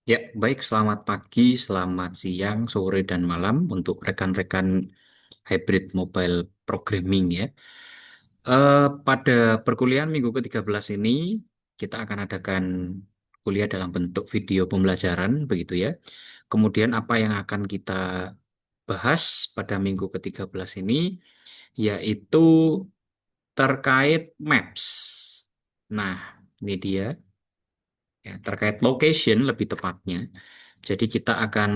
Ya, baik. Selamat pagi, selamat siang, sore, dan malam untuk rekan-rekan hybrid mobile programming ya. Pada perkuliahan minggu ke-13 ini, kita akan adakan kuliah dalam bentuk video pembelajaran, begitu ya. Kemudian apa yang akan kita bahas pada minggu ke-13 ini, yaitu terkait maps. Nah, ini dia, ya, terkait location lebih tepatnya. Jadi kita akan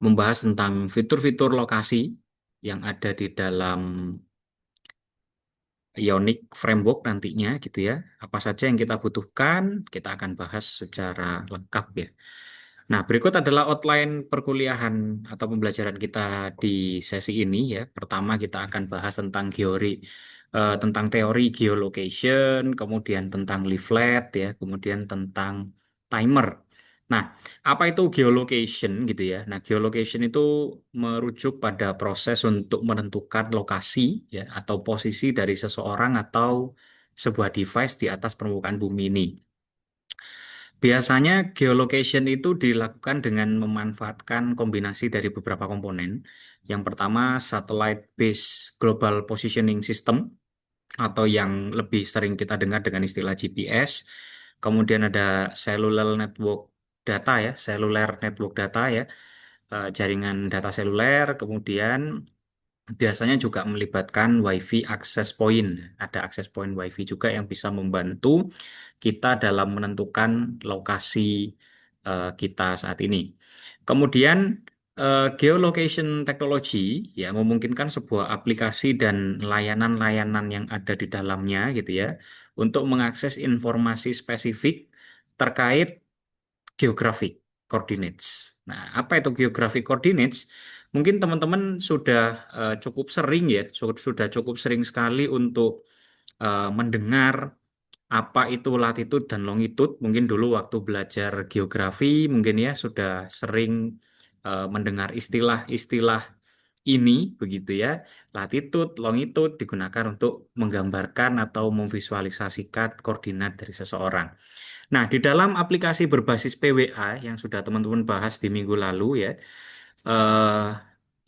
membahas tentang fitur-fitur lokasi yang ada di dalam Ionic Framework nantinya gitu ya. Apa saja yang kita butuhkan, kita akan bahas secara lengkap ya. Nah, berikut adalah outline perkuliahan atau pembelajaran kita di sesi ini ya. Pertama kita akan bahas tentang tentang teori geolocation, kemudian tentang leaflet ya, kemudian tentang timer. Nah, apa itu geolocation gitu ya? Nah, geolocation itu merujuk pada proses untuk menentukan lokasi ya atau posisi dari seseorang atau sebuah device di atas permukaan bumi ini. Biasanya geolocation itu dilakukan dengan memanfaatkan kombinasi dari beberapa komponen. Yang pertama, Satellite Based Global Positioning System atau yang lebih sering kita dengar dengan istilah GPS. Kemudian ada Cellular Network Data ya, jaringan data seluler. Kemudian biasanya juga melibatkan WiFi access point. Ada access point WiFi juga yang bisa membantu kita dalam menentukan lokasi kita saat ini. Kemudian geolocation technology ya memungkinkan sebuah aplikasi dan layanan-layanan yang ada di dalamnya gitu ya untuk mengakses informasi spesifik terkait geographic coordinates. Nah, apa itu geographic coordinates? Mungkin teman-teman sudah cukup sering ya, sudah cukup sering sekali untuk mendengar apa itu latitude dan longitude. Mungkin dulu waktu belajar geografi, mungkin ya sudah sering mendengar istilah-istilah ini, begitu ya. Latitude, longitude digunakan untuk menggambarkan atau memvisualisasikan koordinat dari seseorang. Nah, di dalam aplikasi berbasis PWA yang sudah teman-teman bahas di minggu lalu ya, eh,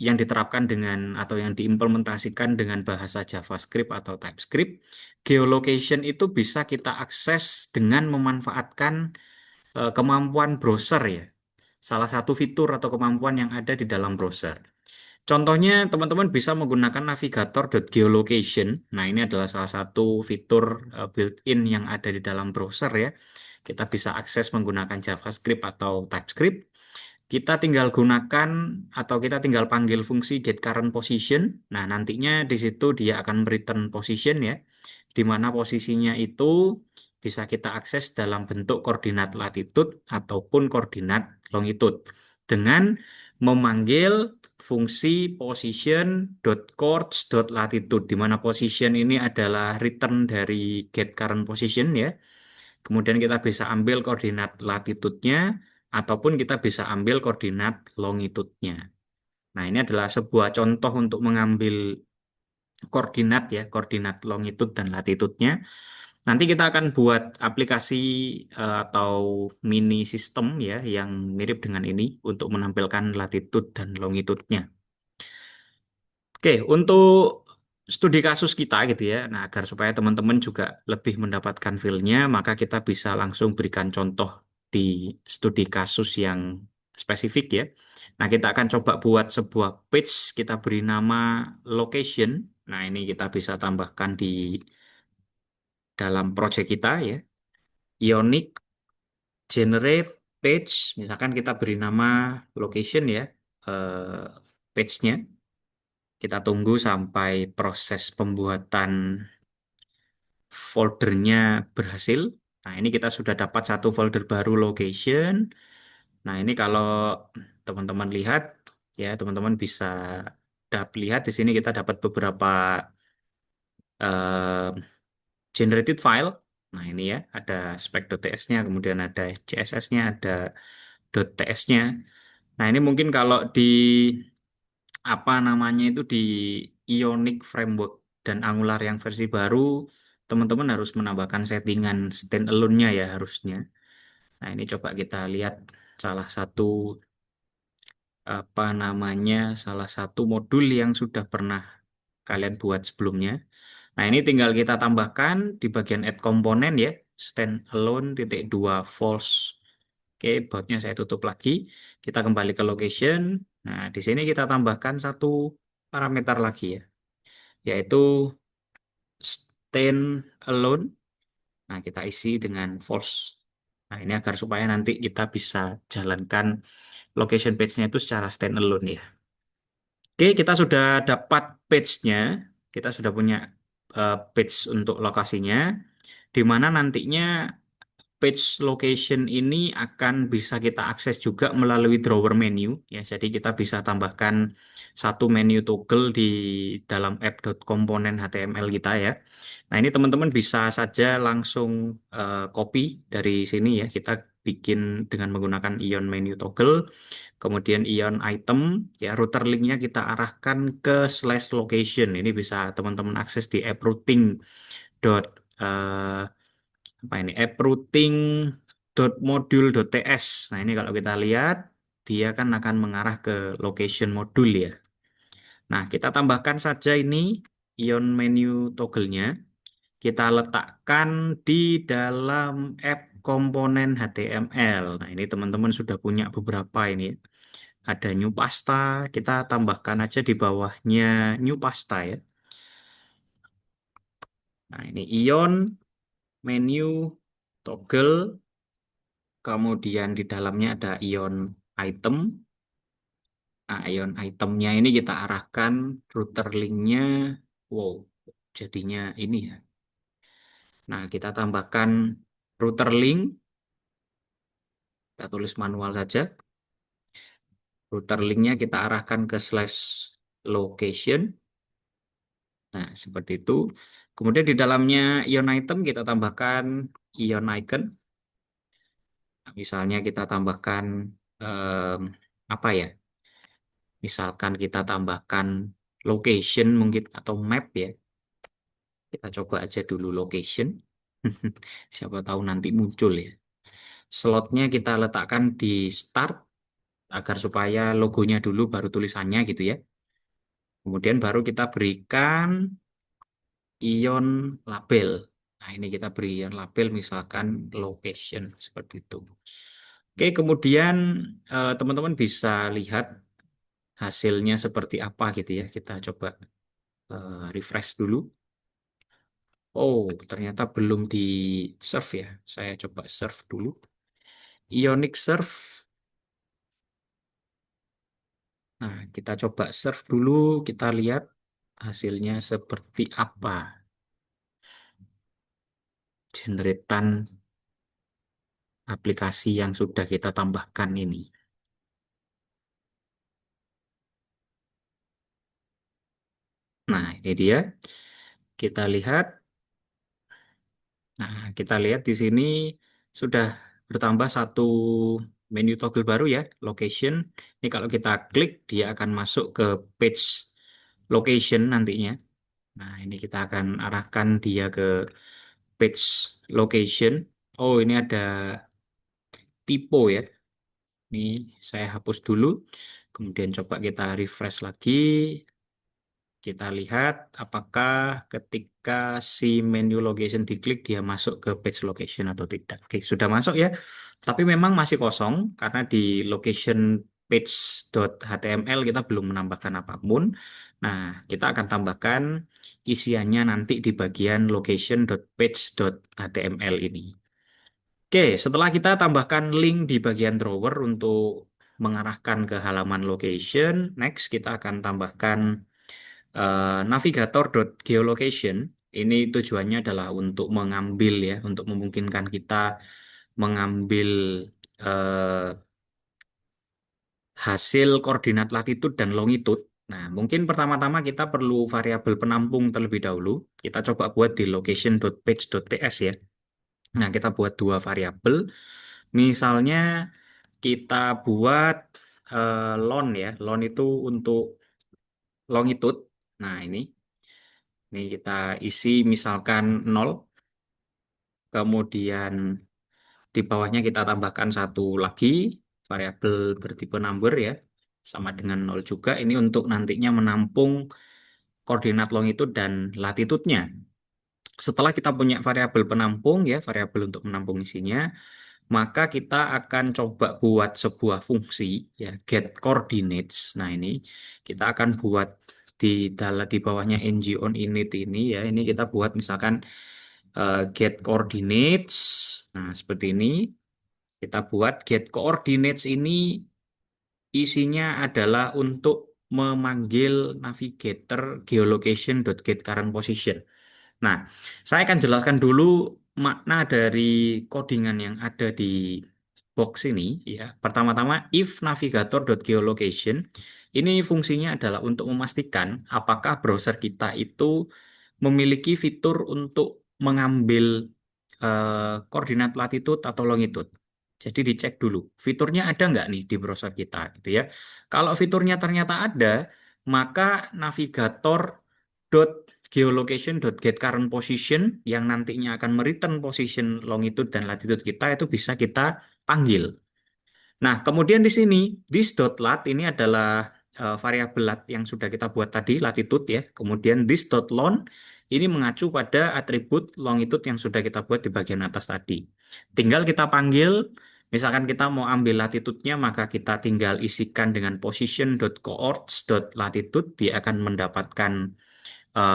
yang diterapkan dengan atau yang diimplementasikan dengan bahasa JavaScript atau TypeScript, geolocation itu bisa kita akses dengan memanfaatkan kemampuan browser ya. Salah satu fitur atau kemampuan yang ada di dalam browser. Contohnya, teman-teman bisa menggunakan navigator.geolocation. Nah, ini adalah salah satu fitur built-in yang ada di dalam browser ya. Kita bisa akses menggunakan JavaScript atau TypeScript. Kita tinggal gunakan atau kita tinggal panggil fungsi getCurrentPosition. Nah, nantinya di situ dia akan return position ya, di mana posisinya itu bisa kita akses dalam bentuk koordinat latitude ataupun koordinat longitude dengan memanggil fungsi position.coords.latitude, di mana position ini adalah return dari getCurrentPosition ya. Kemudian kita bisa ambil koordinat latitude-nya ataupun kita bisa ambil koordinat longitude-nya. Nah, ini adalah sebuah contoh untuk mengambil koordinat ya, koordinat longitude dan latitude-nya. Nanti kita akan buat aplikasi atau mini sistem ya yang mirip dengan ini untuk menampilkan latitude dan longitude-nya. Oke, untuk studi kasus kita gitu ya, nah agar supaya teman-teman juga lebih mendapatkan feel-nya, maka kita bisa langsung berikan contoh di studi kasus yang spesifik ya. Nah, kita akan coba buat sebuah page, kita beri nama location. Nah, ini kita bisa tambahkan di dalam project kita ya. Ionic generate page, misalkan kita beri nama location ya, page-nya. Kita tunggu sampai proses pembuatan foldernya berhasil. Nah, ini kita sudah dapat satu folder baru location. Nah, ini kalau teman-teman lihat, ya teman-teman bisa lihat di sini kita dapat beberapa eh, generated file. Nah, ini ya, ada spec.ts-nya, kemudian ada CSS-nya, ada .ts-nya. Nah, ini mungkin kalau di apa namanya itu di Ionic Framework dan Angular yang versi baru, teman-teman harus menambahkan settingan standalone-nya ya harusnya. Nah, ini coba kita lihat salah satu apa namanya, salah satu modul yang sudah pernah kalian buat sebelumnya. Nah, ini tinggal kita tambahkan di bagian add komponen ya, standalone titik dua false. Oke, bautnya saya tutup lagi. Kita kembali ke location. Nah, di sini kita tambahkan satu parameter lagi ya, yaitu standalone. Nah, kita isi dengan false. Nah, ini agar supaya nanti kita bisa jalankan location page-nya itu secara standalone ya. Oke, kita sudah dapat page-nya. Kita sudah punya page untuk lokasinya, di mana nantinya page location ini akan bisa kita akses juga melalui drawer menu ya. Jadi kita bisa tambahkan satu menu toggle di dalam app.component HTML kita ya. Nah, ini teman-teman bisa saja langsung copy dari sini ya. Kita bikin dengan menggunakan ion menu toggle, kemudian ion item ya, router linknya kita arahkan ke slash location. Ini bisa teman-teman akses di app routing dot apa ini app routing dot module dot ts. Nah, ini kalau kita lihat dia kan akan mengarah ke location modul ya. Nah, kita tambahkan saja ini ion menu toggle-nya. Kita letakkan di dalam app komponen HTML. Nah, ini teman-teman sudah punya beberapa ini. Ada new pasta, kita tambahkan aja di bawahnya new pasta ya. Nah, ini ion menu toggle, kemudian di dalamnya ada ion item. Nah, ion itemnya ini kita arahkan router linknya. Wow, jadinya ini ya. Nah, kita tambahkan router link. Kita tulis manual saja. Router linknya kita arahkan ke slash location. Nah, seperti itu. Kemudian di dalamnya ion item kita tambahkan ion icon. Nah, misalnya kita tambahkan em, apa ya? Misalkan kita tambahkan location mungkin atau map ya. Kita coba aja dulu location. Siapa tahu nanti muncul ya. Slotnya kita letakkan di start agar supaya logonya dulu baru tulisannya gitu ya. Kemudian baru kita berikan ion label. Nah, ini kita beri ion label misalkan location seperti itu. Oke, kemudian teman-teman bisa lihat hasilnya seperti apa gitu ya. Kita coba refresh dulu. Oh, ternyata belum di serve ya. Saya coba serve dulu. Ionic serve. Nah, kita coba serve dulu. Kita lihat hasilnya seperti apa. Generetan aplikasi yang sudah kita tambahkan ini. Nah, ini dia. Kita lihat. Nah, kita lihat di sini sudah bertambah satu menu toggle baru ya, location. Ini kalau kita klik, dia akan masuk ke page location nantinya. Nah, ini kita akan arahkan dia ke page location. Oh, ini ada typo ya. Ini saya hapus dulu. Kemudian coba kita refresh lagi. Kita lihat apakah ketika si menu location diklik dia masuk ke page location atau tidak. Oke, sudah masuk ya. Tapi memang masih kosong karena di location page.html kita belum menambahkan apapun. Nah, kita akan tambahkan isiannya nanti di bagian location.page.html ini. Oke, setelah kita tambahkan link di bagian drawer untuk mengarahkan ke halaman location, next kita akan tambahkan navigator.geolocation. Ini tujuannya adalah untuk mengambil ya, untuk memungkinkan kita mengambil eh, hasil koordinat latitude dan longitude. Nah, mungkin pertama-tama kita perlu variabel penampung terlebih dahulu. Kita coba buat di location.page.ts ya. Nah, kita buat dua variabel. Misalnya kita buat lon ya. Lon itu untuk longitude. Nah, ini. Ini kita isi misalkan 0, kemudian di bawahnya kita tambahkan satu lagi variabel bertipe number ya, sama dengan 0 juga. Ini untuk nantinya menampung koordinat longitude dan latitude-nya. Setelah kita punya variabel penampung ya, variabel untuk menampung isinya, maka kita akan coba buat sebuah fungsi ya, get coordinates. Nah, ini kita akan buat di dalam di bawahnya ng on init ini ya. Ini kita buat misalkan get coordinates. Nah, seperti ini. Kita buat get coordinates ini isinya adalah untuk memanggil navigator geolocation.getCurrentPosition. Nah, saya akan jelaskan dulu makna dari codingan yang ada di box ini ya. Pertama-tama if navigator.geolocation ini fungsinya adalah untuk memastikan apakah browser kita itu memiliki fitur untuk mengambil koordinat latitude atau longitude. Jadi dicek dulu fiturnya ada nggak nih di browser kita gitu ya. Kalau fiturnya ternyata ada, maka navigator geolocation.getCurrentPosition yang nantinya akan mereturn position longitude dan latitude kita itu bisa kita panggil. Nah, kemudian di sini this.lat ini adalah variabel lat yang sudah kita buat tadi latitude ya. Kemudian this.lon ini mengacu pada atribut longitude yang sudah kita buat di bagian atas tadi. Tinggal kita panggil, misalkan kita mau ambil latitude-nya maka kita tinggal isikan dengan position.coords.latitude, dia akan mendapatkan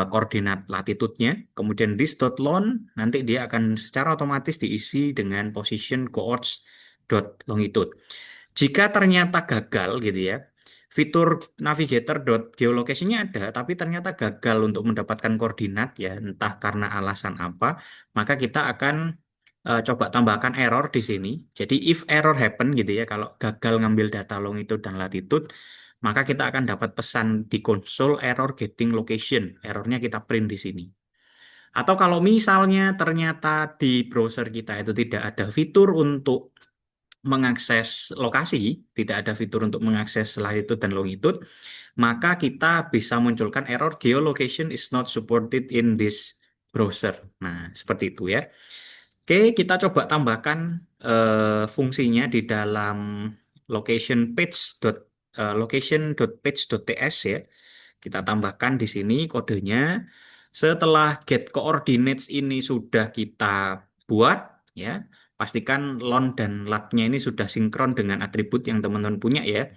koordinat latitude-nya. Kemudian this.lon nanti dia akan secara otomatis diisi dengan position coords longitude. Jika ternyata gagal gitu ya, fitur navigator.geolocation-nya ada, tapi ternyata gagal untuk mendapatkan koordinat ya, entah karena alasan apa, maka kita akan coba tambahkan error di sini. Jadi if error happen gitu ya, kalau gagal ngambil data longitude dan latitude, maka kita akan dapat pesan di konsol error getting location. Errornya kita print di sini. Atau kalau misalnya ternyata di browser kita itu tidak ada fitur untuk mengakses lokasi, tidak ada fitur untuk mengakses latitude dan longitude, maka kita bisa munculkan error geolocation is not supported in this browser. Nah, seperti itu ya. Oke, kita coba tambahkan fungsinya di dalam location page location.page.ts ya. Kita tambahkan di sini kodenya. Setelah get coordinates ini sudah kita buat ya, pastikan lon dan latnya ini sudah sinkron dengan atribut yang teman-teman punya ya.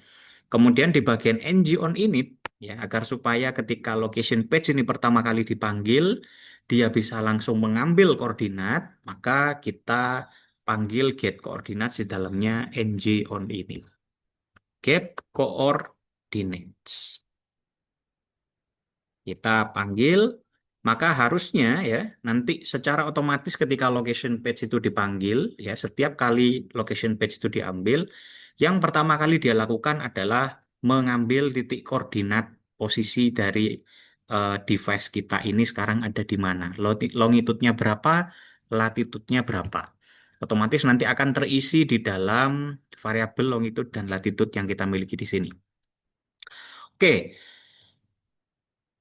Kemudian di bagian ng on init ya, agar supaya ketika location page ini pertama kali dipanggil dia bisa langsung mengambil koordinat, maka kita panggil get coordinates di dalamnya ng on init. Get coordinates. Kita panggil, maka harusnya ya nanti secara otomatis ketika location page itu dipanggil, ya setiap kali location page itu diambil, yang pertama kali dia lakukan adalah mengambil titik koordinat posisi dari device kita ini sekarang ada di mana, longitude-nya berapa, latitude-nya berapa. Otomatis nanti akan terisi di dalam variabel longitude dan latitude yang kita miliki di sini. Oke,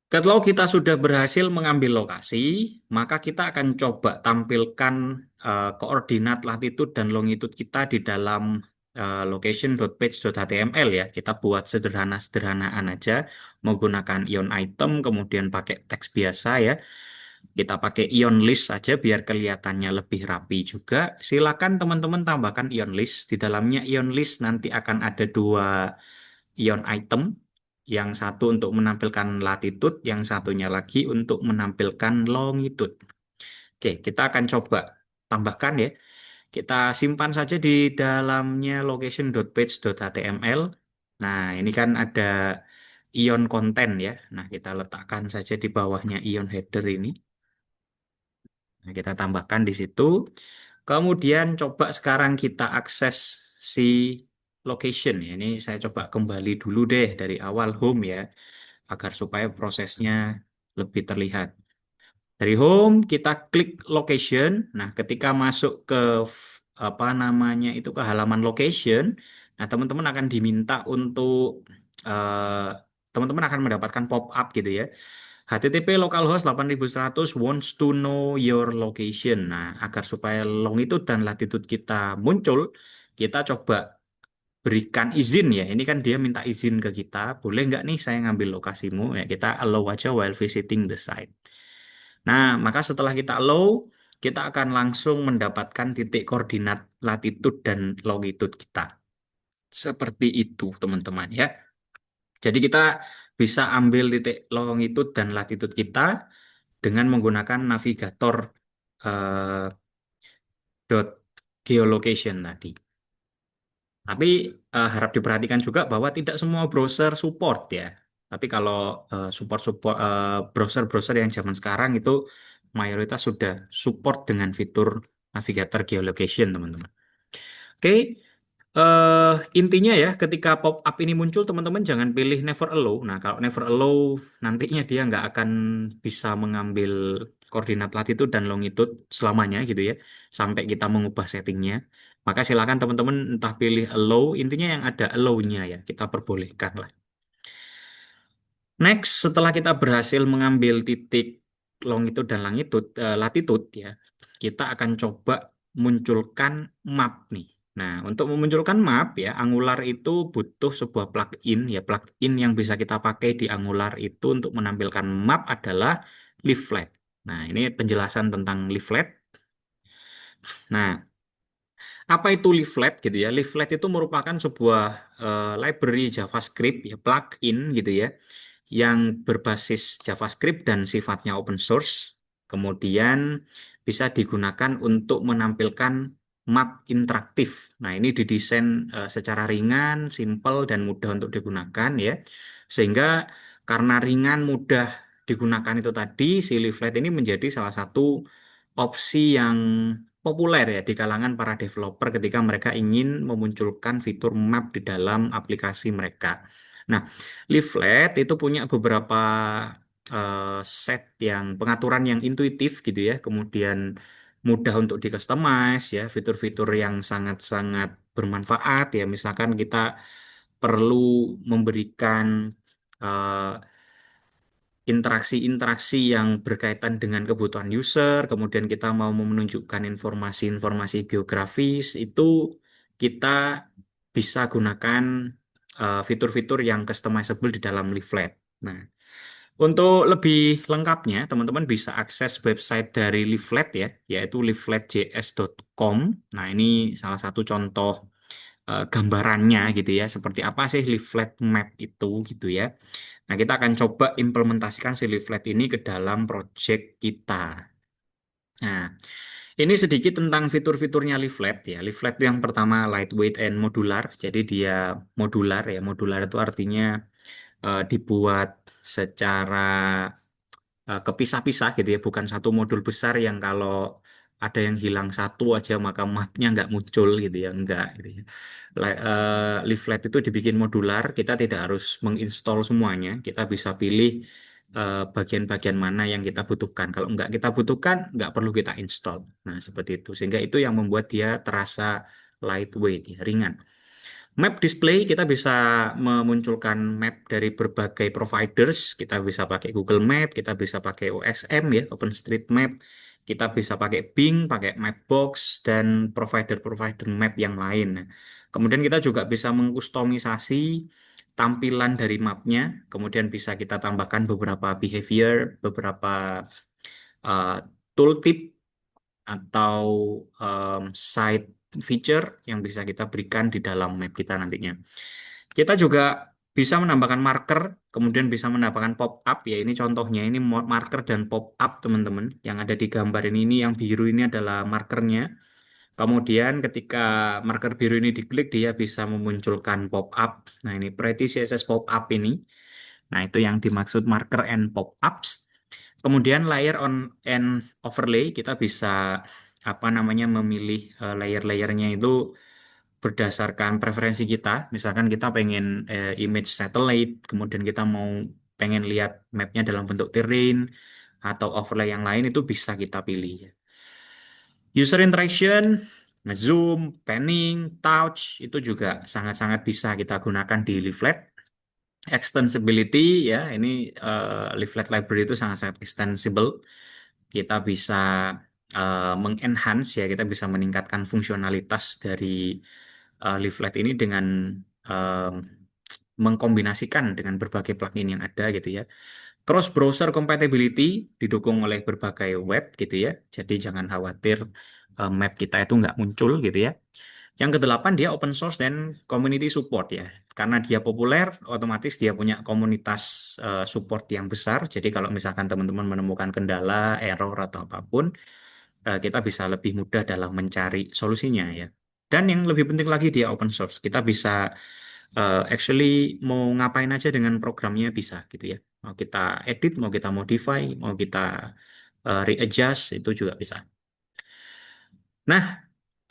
kalau kita sudah berhasil mengambil lokasi, maka kita akan coba tampilkan koordinat latitude dan longitude kita di dalam location.page.html ya. Kita buat sederhana-sederhanaan aja menggunakan ion item, kemudian pakai teks biasa ya. Kita pakai ion list aja biar kelihatannya lebih rapi juga. Silakan teman-teman tambahkan ion list. Di dalamnya ion list nanti akan ada dua ion item. Yang satu untuk menampilkan latitude, yang satunya lagi untuk menampilkan longitude. Oke, kita akan coba tambahkan ya. Kita simpan saja di dalamnya location.page.html. Nah, ini kan ada ion konten ya. Nah, kita letakkan saja di bawahnya ion header ini. Nah, kita tambahkan di situ. Kemudian coba sekarang kita akses si location ya. Ini saya coba kembali dulu deh dari awal home ya, agar supaya prosesnya lebih terlihat. Dari home kita klik location. Nah, ketika masuk ke apa namanya itu ke halaman location, nah teman-teman akan diminta untuk teman-teman akan mendapatkan pop up gitu ya. HTTP localhost 8100 wants to know your location. Nah, agar supaya longitude dan latitude kita muncul, kita coba berikan izin ya. Ini kan dia minta izin ke kita. Boleh nggak nih saya ngambil lokasimu? Ya, kita allow aja while visiting the site. Nah, maka setelah kita allow, kita akan langsung mendapatkan titik koordinat latitude dan longitude kita. Seperti itu, teman-teman ya. Jadi kita bisa ambil titik longitude dan latitude kita dengan menggunakan navigator eh, dot geolocation tadi. Tapi harap diperhatikan juga bahwa tidak semua browser support ya. Tapi kalau support browser-browser yang zaman sekarang itu mayoritas sudah support dengan fitur navigator geolocation, teman-teman. Oke, intinya ya, ketika pop-up ini muncul, teman-teman jangan pilih never allow. Nah, kalau never allow, nantinya dia nggak akan bisa mengambil koordinat latitude dan longitude selamanya gitu ya, sampai kita mengubah settingnya. Maka silakan teman-teman entah pilih allow, intinya yang ada allow-nya ya, kita perbolehkan lah. Next, setelah kita berhasil mengambil titik longitude dan latitude ya, kita akan coba munculkan map nih. Nah, untuk memunculkan map ya, Angular itu butuh sebuah plugin ya, plugin yang bisa kita pakai di Angular itu untuk menampilkan map adalah leaflet. Nah, ini penjelasan tentang leaflet. Nah, apa itu leaflet gitu ya? Leaflet itu merupakan sebuah library JavaScript ya, plugin gitu ya, yang berbasis JavaScript dan sifatnya open source. Kemudian bisa digunakan untuk menampilkan map interaktif. Nah, ini didesain secara ringan, simple, dan mudah untuk digunakan ya. Sehingga karena ringan, mudah digunakan itu tadi, si leaflet ini menjadi salah satu opsi yang populer ya di kalangan para developer ketika mereka ingin memunculkan fitur map di dalam aplikasi mereka. Nah, leaflet itu punya beberapa set yang pengaturan yang intuitif gitu ya, kemudian mudah untuk di-customize ya, fitur-fitur yang sangat-sangat bermanfaat ya. Misalkan kita perlu memberikan eh, interaksi-interaksi yang berkaitan dengan kebutuhan user, kemudian kita mau menunjukkan informasi-informasi geografis, itu kita bisa gunakan fitur-fitur yang customizable di dalam leaflet. Nah, untuk lebih lengkapnya, teman-teman bisa akses website dari leaflet ya, yaitu leafletjs.com. Nah, ini salah satu contoh gambarannya gitu ya, seperti apa sih leaflet map itu gitu ya. Nah, kita akan coba implementasikan si leaflet ini ke dalam project kita. Nah, ini sedikit tentang fitur-fiturnya leaflet ya. Leaflet itu yang pertama lightweight and modular. Jadi dia modular ya. Modular itu artinya dibuat secara kepisah-pisah gitu ya, bukan satu modul besar yang kalau ada yang hilang satu aja maka mapnya nggak muncul gitu ya, enggak gitu ya. Leaflet itu dibikin modular, kita tidak harus menginstall semuanya, kita bisa pilih bagian-bagian mana yang kita butuhkan. Kalau nggak kita butuhkan, nggak perlu kita install. Nah, seperti itu. Sehingga itu yang membuat dia terasa lightweight, ya, ringan. Map display kita bisa memunculkan map dari berbagai providers. Kita bisa pakai Google Map, kita bisa pakai OSM ya, OpenStreetMap. Kita bisa pakai Bing, pakai Mapbox dan provider-provider map yang lain. Nah, kemudian kita juga bisa mengkustomisasi tampilan dari mapnya. Kemudian bisa kita tambahkan beberapa behavior, beberapa uh, tooltip atau side feature yang bisa kita berikan di dalam map kita nantinya. Kita juga bisa menambahkan marker, kemudian bisa menambahkan pop-up ya. Ini contohnya, ini marker dan pop-up teman-teman. Yang ada di gambar ini yang biru ini adalah markernya. Kemudian ketika marker biru ini diklik, dia bisa memunculkan pop-up. Nah, ini pretty CSS pop-up ini. Nah, itu yang dimaksud marker and pop-ups. Kemudian layer on and overlay, kita bisa apa namanya memilih layer-layernya itu berdasarkan preferensi kita. Misalkan kita pengen image satellite, kemudian kita mau pengen lihat mapnya dalam bentuk terrain atau overlay yang lain itu bisa kita pilih. User interaction, ngezoom, panning, touch itu juga sangat-sangat bisa kita gunakan di leaflet. Extensibility ya, ini leaflet library itu sangat-sangat extensible. Kita bisa mengenhance ya, kita bisa meningkatkan fungsionalitas dari leaflet ini dengan eh, mengkombinasikan dengan berbagai plugin yang ada gitu ya. Cross browser compatibility didukung oleh berbagai web gitu ya. Jadi jangan khawatir map kita itu nggak muncul gitu ya. Yang kedelapan dia open source dan community support ya. Karena dia populer, otomatis dia punya komunitas support yang besar. Jadi kalau misalkan teman-teman menemukan kendala, error atau apapun, kita bisa lebih mudah dalam mencari solusinya ya. Dan yang lebih penting lagi dia open source. Kita bisa actually mau ngapain aja dengan programnya bisa gitu ya. Mau kita edit, mau kita modify, mau kita readjust itu juga bisa. Nah,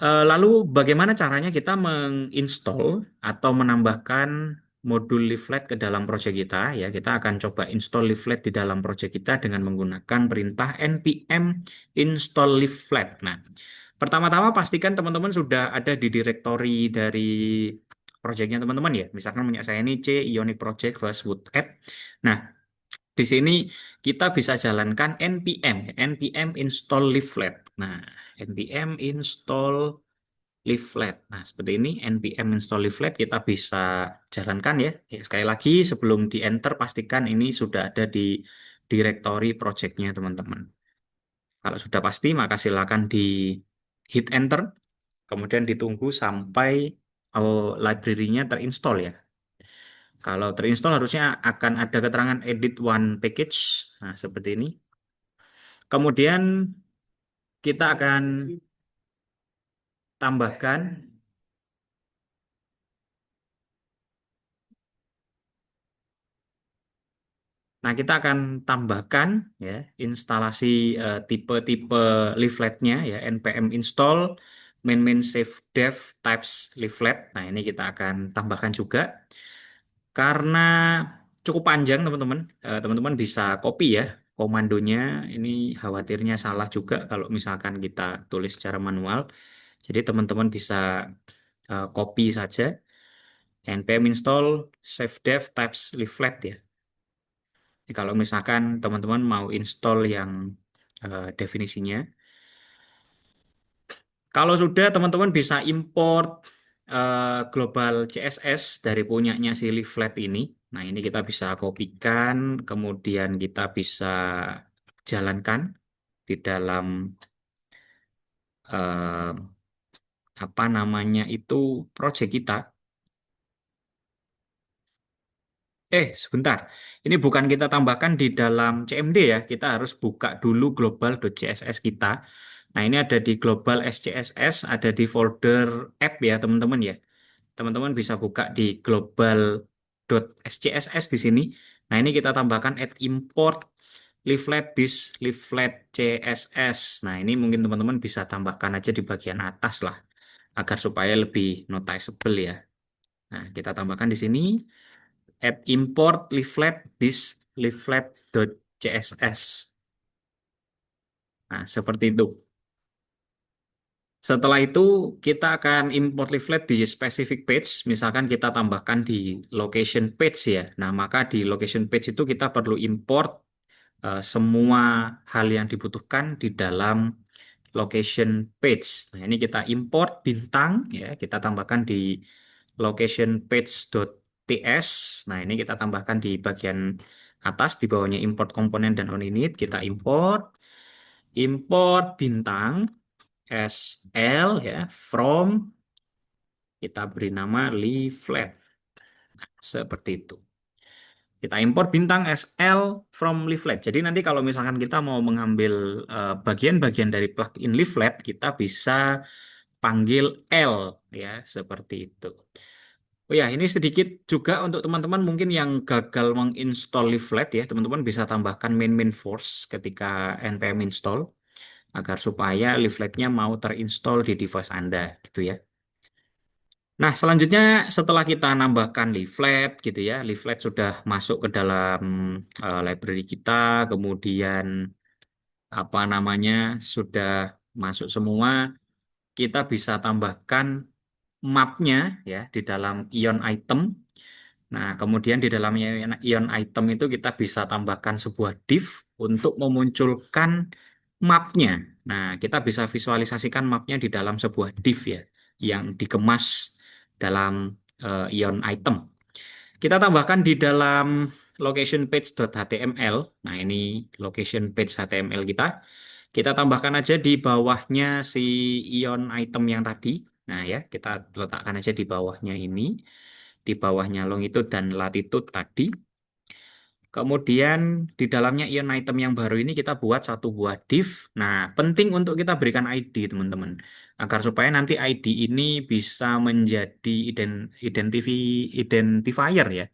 lalu bagaimana caranya kita menginstall atau menambahkan modul leaflet ke dalam proyek kita ya. Kita akan coba install leaflet di dalam proyek kita dengan menggunakan perintah npm install leaflet. Nah, pertama-tama pastikan teman-teman sudah ada di directory dari proyeknya teman-teman ya. Misalkan punya saya ini C Ionic Project Westwood App. Nah, di sini kita bisa jalankan npm install leaflet. Nah, npm install leaflet. Nah, seperti ini npm install leaflet kita bisa jalankan ya. Ya, sekali lagi sebelum di enter pastikan ini sudah ada di directory projectnya teman-teman. Kalau sudah pasti maka silakan di hit enter, kemudian ditunggu sampai library-nya terinstall ya. Kalau terinstall harusnya akan ada keterangan edit one package. Nah, seperti ini. Kemudian kita akan tambahkan. Nah, kita akan tambahkan ya instalasi tipe-tipe leafletnya ya npm install main save dev types leaflet. Nah, ini kita akan tambahkan juga karena cukup panjang teman-teman. Teman-teman bisa copy ya komandonya. Ini khawatirnya salah juga kalau misalkan kita tulis secara manual. Jadi teman-teman bisa copy saja npm install save dev types leaflet ya. Jadi kalau misalkan teman-teman mau install yang definisinya, kalau sudah teman-teman bisa import global CSS dari punyanya si leaflet ini. Nah, ini kita bisa kopikan, kemudian kita bisa jalankan di dalam eh, apa namanya itu project kita. Sebentar. Ini bukan kita tambahkan di dalam CMD ya. Kita harus buka dulu global.css kita. Nah, ini ada di global SCSS, ada di folder app ya, teman-teman ya. Teman-teman bisa buka di global.scss di sini. Nah, ini kita tambahkan add import leaflet this leaflet CSS. Nah, ini mungkin teman-teman bisa tambahkan aja di bagian atas lah agar supaya lebih noticeable ya. Nah, kita tambahkan di sini add import leaflet this leaflet.css. Nah, seperti itu. Setelah itu kita akan import leaflet di specific page. Misalkan kita tambahkan di location page ya. Nah, maka di location page itu kita perlu import semua hal yang dibutuhkan di dalam location page. Nah, ini kita import bintang ya, kita tambahkan di location page.ts. Nah, ini kita tambahkan di bagian atas di bawahnya import komponen dan on init, kita import bintang SL ya from kita beri nama leaflet seperti itu. Kita import bintang SL from leaflet. Jadi nanti kalau misalkan kita mau mengambil bagian-bagian dari plugin leaflet, kita bisa panggil L ya seperti itu. Oh ya, ini sedikit juga untuk teman-teman mungkin yang gagal menginstall leaflet ya, teman-teman bisa tambahkan main force ketika npm install agar supaya leafletnya mau terinstall di device Anda gitu ya. Nah, selanjutnya setelah kita nambahkan leaflet gitu ya, leaflet sudah masuk ke dalam library kita, kemudian apa namanya sudah masuk semua, kita bisa tambahkan mapnya ya di dalam ion item. Nah, kemudian di dalam ion item itu kita bisa tambahkan sebuah div untuk memunculkan mapnya. Nah, kita bisa visualisasikan mapnya di dalam sebuah div ya, yang dikemas dalam ion item. Kita tambahkan di dalam location page.html. Nah, ini location page HTML kita. Kita tambahkan aja di bawahnya si ion item yang tadi. Nah, ya, kita letakkan aja di bawahnya ini. Di bawahnya longitude dan latitude tadi. Kemudian di dalamnya ion item yang baru ini kita buat satu buah div. Nah, penting untuk kita berikan ID, teman-teman. Agar supaya nanti ID ini bisa menjadi identifier ya.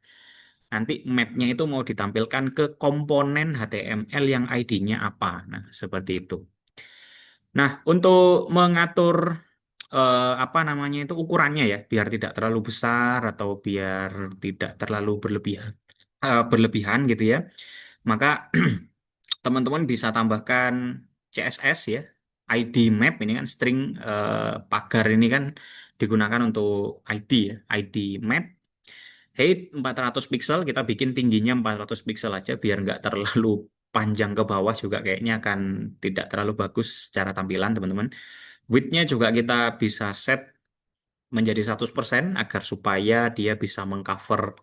Nanti mapnya itu mau ditampilkan ke komponen HTML yang ID-nya apa. Nah, seperti itu. Nah, untuk mengatur apa namanya itu ukurannya ya, biar tidak terlalu besar atau biar tidak terlalu berlebihan gitu ya. Maka teman-teman bisa tambahkan CSS ya, ID map ini kan string pagar ini kan digunakan untuk ID ya, ID map. Height 400 pixel, kita bikin tingginya 400 pixel aja biar nggak terlalu panjang ke bawah juga kayaknya akan tidak terlalu bagus secara tampilan teman-teman. Width-nya juga kita bisa set menjadi 100% agar supaya dia bisa mengcover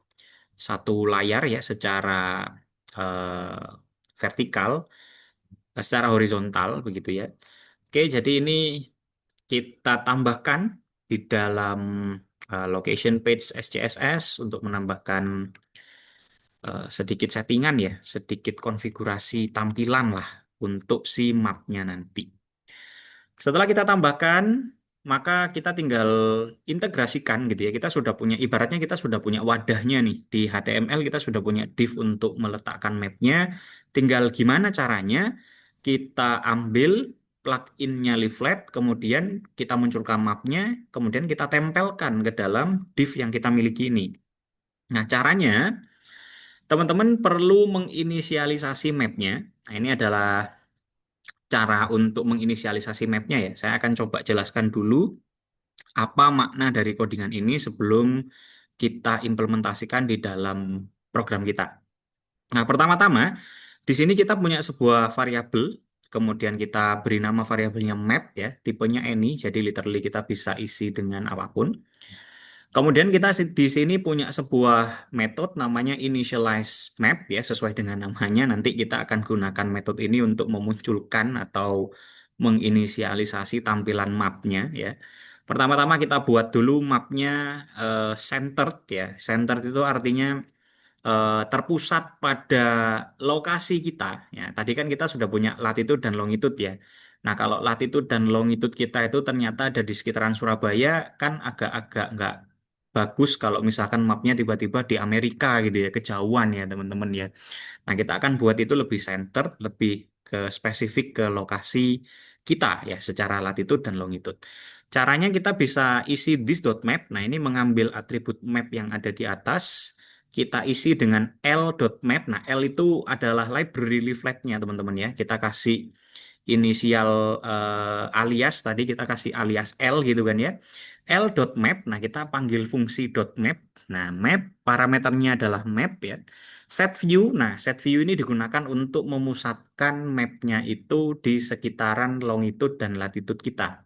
satu layar ya secara vertikal, secara horizontal begitu ya. Oke, jadi ini kita tambahkan di dalam location page SCSS untuk menambahkan sedikit settingan ya, sedikit konfigurasi tampilan lah untuk si mapnya nanti. Setelah kita tambahkan, maka kita tinggal integrasikan gitu ya. Kita sudah punya, ibaratnya kita sudah punya wadahnya nih. Di HTML kita sudah punya div untuk meletakkan mapnya. Tinggal gimana caranya kita ambil pluginnya Leaflet, kemudian kita munculkan mapnya, kemudian kita tempelkan ke dalam div yang kita miliki ini. Nah, caranya teman-teman perlu menginisialisasi mapnya. Nah, ini adalah cara untuk menginisialisasi mapnya ya. Saya akan coba jelaskan dulu apa makna dari codingan ini sebelum kita implementasikan di dalam program kita. Nah, pertama-tama di sini kita punya sebuah variabel, kemudian kita beri nama variabelnya map ya, tipenya any, jadi literally kita bisa isi dengan apapun. Kemudian kita di sini punya sebuah metode namanya initialize map ya, sesuai dengan namanya. Nanti kita akan gunakan metode ini untuk memunculkan atau menginisialisasi tampilan mapnya ya. Pertama-tama kita buat dulu mapnya centered ya. Centered itu artinya terpusat pada lokasi kita. Ya, tadi kan kita sudah punya latitude dan longitude ya. Nah, kalau latitude dan longitude kita itu ternyata ada di sekitaran Surabaya, kan agak-agak nggak bagus kalau misalkan mapnya tiba-tiba di Amerika gitu ya, kejauhan ya teman-teman ya. Nah, kita akan buat itu lebih centered, lebih ke spesifik ke lokasi kita ya, secara latitude dan longitude. Caranya kita bisa isi this.map. Nah, ini mengambil atribut map yang ada di atas, kita isi dengan l.map. Nah, L itu adalah library leafletnya teman-teman ya. Kita kasih inisial alias tadi kita kasih alias L gitu kan ya. L.map. Nah, kita panggil fungsi .map. Nah, map parameternya adalah map ya. Set view. Nah, set view ini digunakan untuk memusatkan mapnya itu di sekitaran longitude dan latitude kita.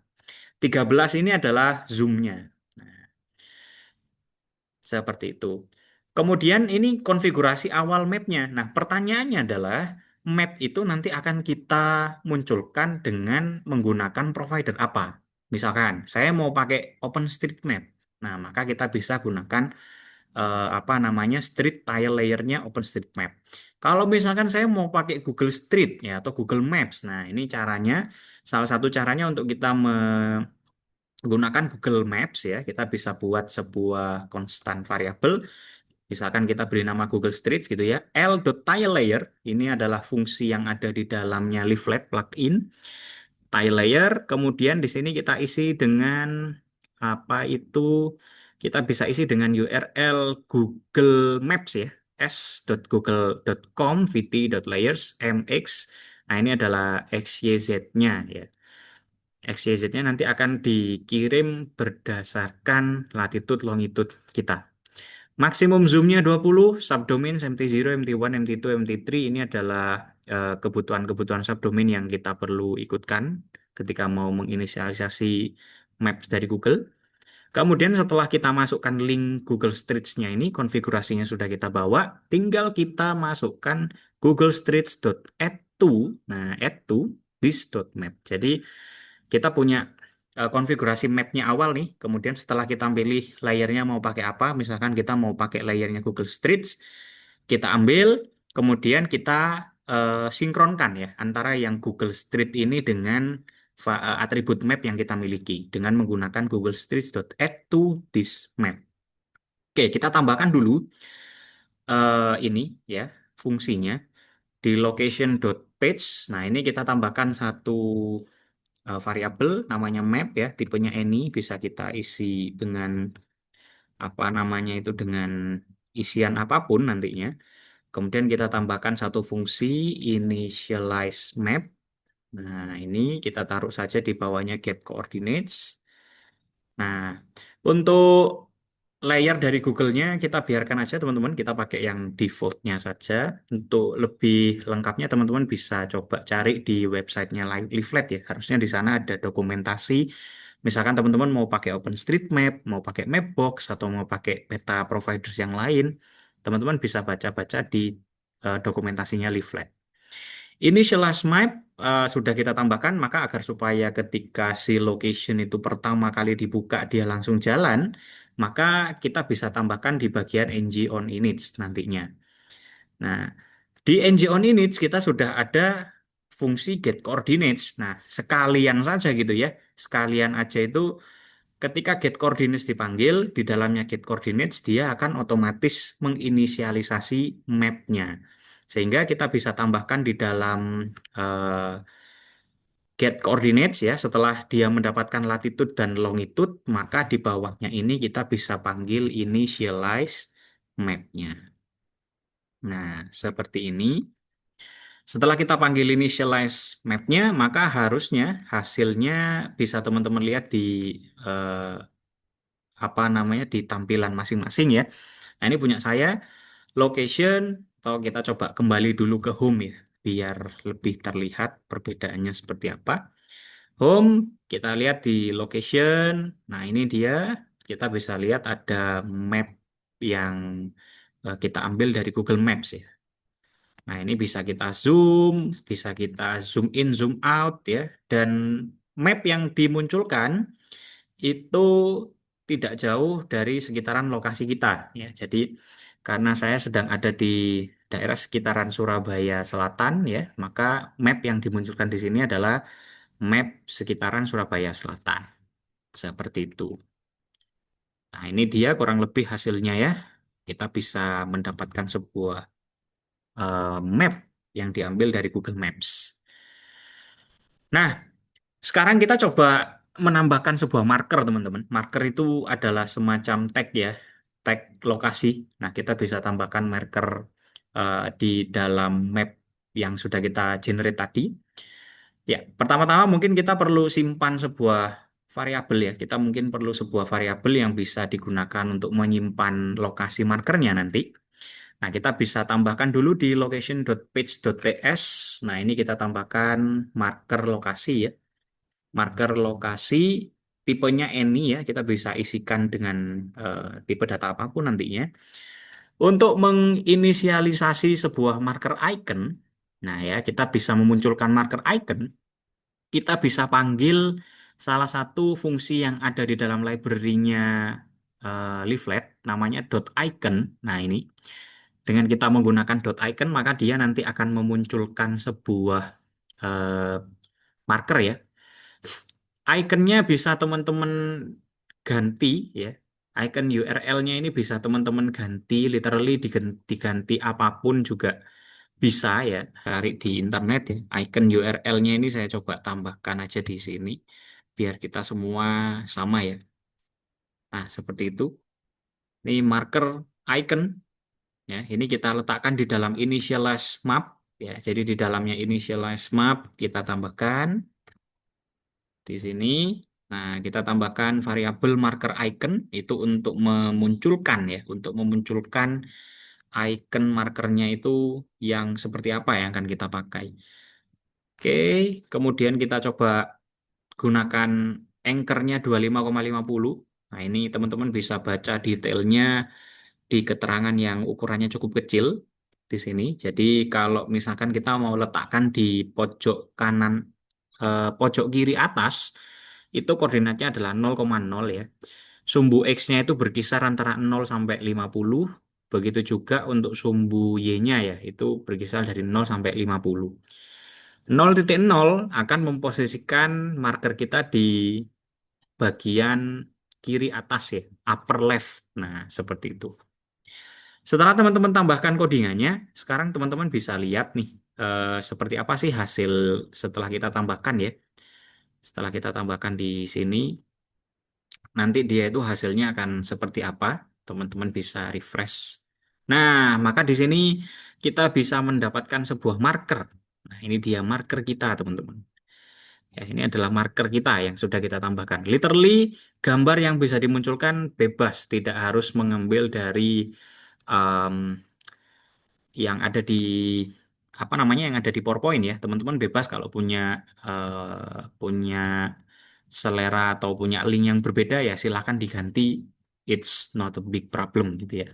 13 ini adalah zoomnya. Nah, seperti itu. Kemudian ini konfigurasi awal mapnya. Nah, pertanyaannya adalah map itu nanti akan kita munculkan dengan menggunakan provider apa? Misalkan saya mau pakai OpenStreetMap. Nah, maka kita bisa gunakan apa namanya street tile layernya OpenStreetMap. Kalau misalkan saya mau pakai Google Street ya atau Google Maps. Nah, ini caranya salah satu caranya untuk kita menggunakan Google Maps ya, kita bisa buat sebuah konstan variabel. Misalkan kita beri nama Google Streets gitu ya. L.tileLayer ini adalah fungsi yang ada di dalamnya Leaflet plugin. Tile layer, kemudian di sini kita isi dengan apa itu? Kita bisa isi dengan URL Google Maps ya. s.google.com vt.layers mx. Nah, ini adalah XYZ-nya ya. XYZ-nya nanti akan dikirim berdasarkan latitude longitude kita. Maksimum zoomnya 20, subdomain MT0, MT1, MT2, MT3 ini adalah kebutuhan-kebutuhan subdomain yang kita perlu ikutkan ketika mau menginisialisasi Maps dari Google. Kemudian setelah kita masukkan link Google Streets-nya ini, konfigurasinya sudah kita bawa, tinggal kita masukkan Google Streets.add to, nah add to this.map. Jadi kita punya konfigurasi mapnya awal nih, kemudian setelah kita pilih layernya mau pakai apa, misalkan kita mau pakai layernya Google Streets, kita ambil, kemudian kita sinkronkan ya antara yang Google Street ini dengan atribut map yang kita miliki dengan menggunakan Google Streets.add to this map. Oke, kita tambahkan dulu ini ya fungsinya di location.page. Nah, ini kita tambahkan satu variabel namanya map ya, tipenya any, bisa kita isi dengan apa namanya itu dengan isian apapun nantinya. Kemudian kita tambahkan satu fungsi initialize map. Nah, ini kita taruh saja di bawahnya get coordinates. Nah, untuk layer dari Google-nya kita biarkan aja teman-teman, kita pakai yang default-nya saja. Untuk lebih lengkapnya teman-teman bisa coba cari di websitenya Leaflet ya. Harusnya di sana ada dokumentasi. Misalkan teman-teman mau pakai OpenStreetMap, mau pakai Mapbox, atau mau pakai peta providers yang lain, teman-teman bisa baca-baca di dokumentasinya Leaflet. Initialize map sudah kita tambahkan, maka agar supaya ketika si location itu pertama kali dibuka dia langsung jalan, maka kita bisa tambahkan di bagian ng on inits nantinya. Nah, di ng on inits kita sudah ada fungsi get coordinates. Nah, sekalian saja gitu ya. Sekalian aja itu ketika get coordinates dipanggil, di dalamnya get coordinates dia akan otomatis menginisialisasi mapnya. Sehingga kita bisa tambahkan di dalam eh, get coordinates ya, setelah dia mendapatkan latitude dan longitude, maka di bawahnya ini kita bisa panggil initialize map-nya. Nah, seperti ini. Setelah kita panggil initialize map-nya, maka harusnya hasilnya bisa teman-teman lihat di eh, apa namanya di tampilan masing-masing ya. Nah, ini punya saya location, atau kita coba kembali dulu ke home ya, biar lebih terlihat perbedaannya seperti apa. Home, kita lihat di location. Nah, ini dia. Kita bisa lihat ada map yang kita ambil dari Google Maps ya. Nah, ini bisa kita zoom in, zoom out ya. Dan map yang dimunculkan itu tidak jauh dari sekitaran lokasi kita ya. Jadi karena saya sedang ada di daerah sekitaran Surabaya Selatan ya, maka map yang dimunculkan di sini adalah map sekitaran Surabaya Selatan. Seperti itu. Nah, ini dia kurang lebih hasilnya ya. Kita bisa mendapatkan sebuah map yang diambil dari Google Maps. Nah, sekarang kita coba menambahkan sebuah marker, teman-teman. Marker itu adalah semacam tag ya, tag lokasi. Nah, kita bisa tambahkan marker di dalam map yang sudah kita generate tadi. Ya, pertama-tama mungkin kita perlu simpan sebuah variabel ya. Kita mungkin perlu sebuah variabel yang bisa digunakan untuk menyimpan lokasi markernya nanti. Nah, kita bisa tambahkan dulu di location.page.ts. Nah, ini kita tambahkan marker lokasi ya. Marker lokasi tipenya any ya, kita bisa isikan dengan tipe data apapun nantinya. Untuk menginisialisasi sebuah marker icon, nah ya, kita bisa memunculkan marker icon, kita bisa panggil salah satu fungsi yang ada di dalam library-nya Leaflet, namanya dot icon. Nah, ini dengan kita menggunakan dot icon, maka dia nanti akan memunculkan sebuah eh, marker ya. Ikonnya bisa teman-teman ganti ya. Icon URL-nya ini bisa teman-teman ganti, literally diganti apapun juga bisa ya. Cari di internet ya. Icon URL-nya ini saya coba tambahkan aja di sini biar kita semua sama ya. Nah, seperti itu. Ini marker icon ya. Ini kita letakkan di dalam initialize map ya. Jadi di dalamnya initialize map kita tambahkan di sini. Nah, kita tambahkan variabel marker icon itu untuk memunculkan ya, untuk memunculkan icon markernya itu yang seperti apa yang akan kita pakai. Oke, kemudian kita coba gunakan anchor-nya 25,50. Nah, ini teman-teman bisa baca detailnya di keterangan yang ukurannya cukup kecil di sini. Jadi kalau misalkan kita mau letakkan di pojok kanan, pojok kiri atas, itu koordinatnya adalah 0,0 ya. Sumbu X-nya itu berkisar antara 0 sampai 50. Begitu juga untuk sumbu Y-nya ya, itu berkisar dari 0 sampai 50. 0,0 akan memposisikan marker kita di bagian kiri atas ya, upper left. Nah, seperti itu. Setelah teman-teman tambahkan codingannya, sekarang teman-teman bisa lihat nih seperti apa sih hasil setelah kita tambahkan ya. Setelah kita tambahkan di sini, nanti dia itu hasilnya akan seperti apa. Teman-teman bisa refresh. Nah, maka di sini kita bisa mendapatkan sebuah marker. Nah, ini dia marker kita, teman-teman. Ya, ini adalah marker kita yang sudah kita tambahkan. Literally, gambar yang bisa dimunculkan bebas, tidak harus mengambil dari em, yang ada di apa namanya yang ada di PowerPoint ya. Teman-teman bebas kalau punya selera atau punya link yang berbeda ya silahkan diganti. It's not a big problem gitu ya.